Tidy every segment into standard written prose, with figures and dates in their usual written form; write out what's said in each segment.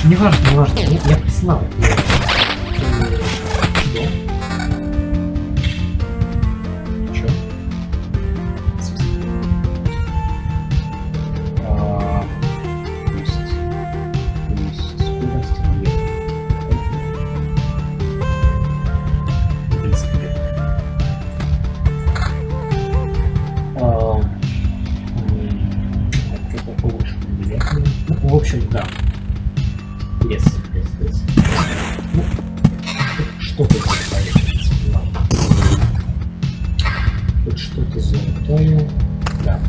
Не важно, не важно. Я прислал. Что? Скорость нет. Это повыше. В общем, да. Лес. Ну, что-то золотое. Тут что-то золотое. Да.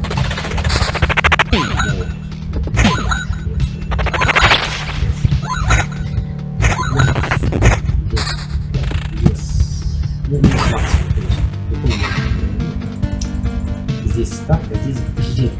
Здесь так, а здесь где?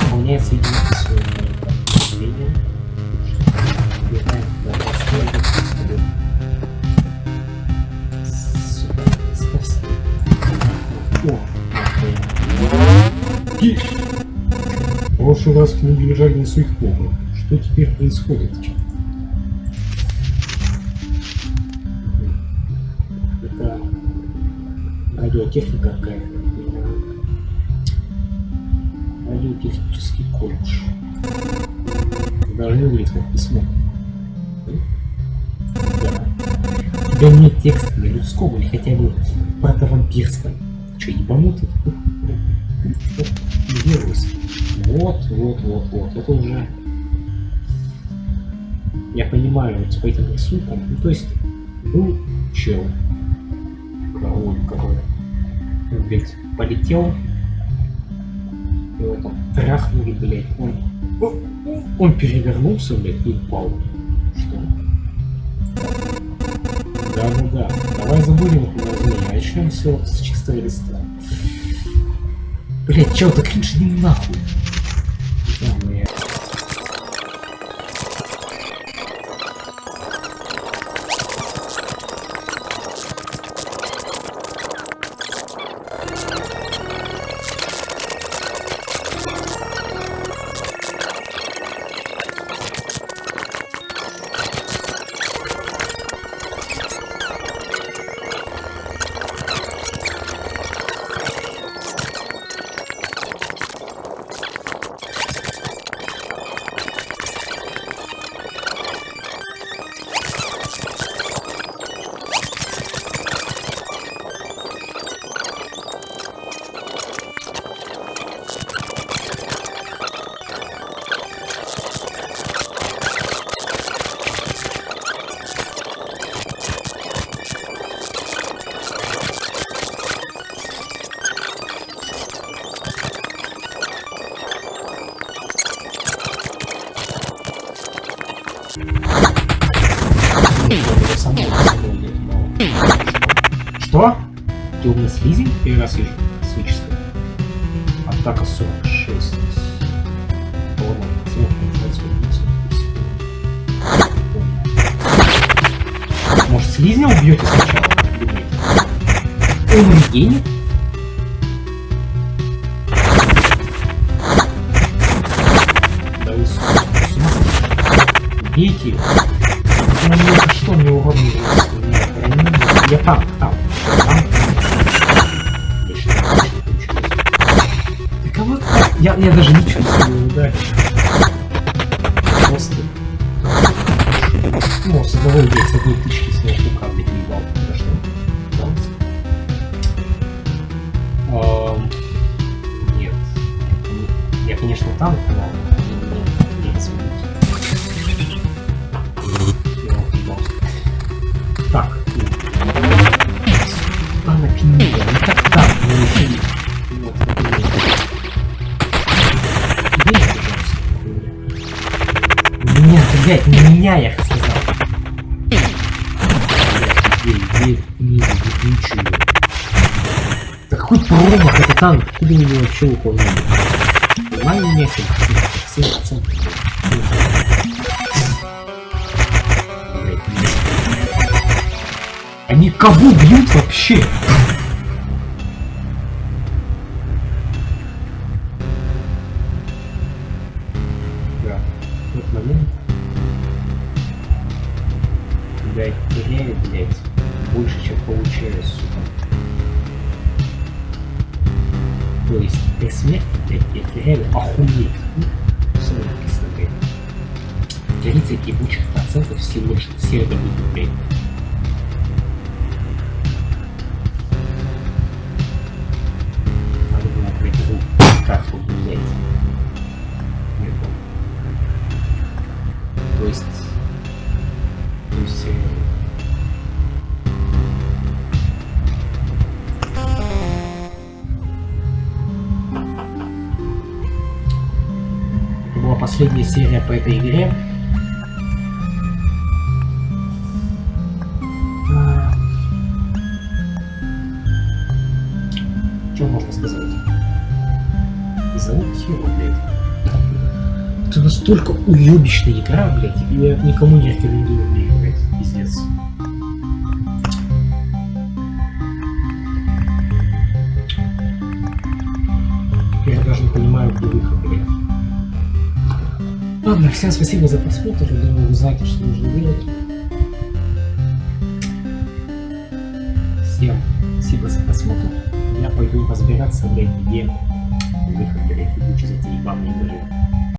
Исполняется единица. В прошлый раз книги лежали на своих полках. Что теперь происходит? Это радиотехника какая-то. Радиотехнический колледж. Должны выглядеть как письмо. Да. Да нет текста на людском или хотя бы протовампирском. Че, ебанутый? Вирус. Вот. Это уже... Я понимаю, вот по этим рисункам. Ну, то есть, был чел. Король какой-то. Он, блядь, полетел. Его там трахнули, блядь. Он перевернулся, блядь, и упал. Что? Да. Давай забудем это название. А начнем все с чистого листа. Блядь, чел-то кринж, не нахуй. Что? Темный слизень? Первый раз вижу. Космическая. Атака 46. Может, слизня убьете сначала? Он регенит? Да вы с ума сошли. Бейте его. Ну, что мне угодно. Я там. Я даже не чувствую удачи. Просто Блять, не меня, я сказал. Блять, не ебучую. Да какой промах, это танк, откуда у него вообще выполнение? Нормально нехер, 7%. Они кого бьют вообще? Да, тот момент. Блять, теряю, блять, больше, чем получаю, сука. То есть, при смерти, блять, я теряю охуеть. Сами представляю. 30 ебучих процентов всего, что все это будет, блять. Надо было пройти карту взять. Нет, то есть это была последняя серия по этой игре. Что можно сказать? Зовут Хиро, блядь. Это настолько уебищная игра, блядь, и я никому не рекомендую в нее играть. Пиздец. Я даже не понимаю, где выход, блядь. Ладно, всем спасибо за просмотр. Я думаю, вы знаете, что нужно делать. Всем спасибо за просмотр. Я пойду разбираться, блядь, где выход, блядь, из этой ебаной игры.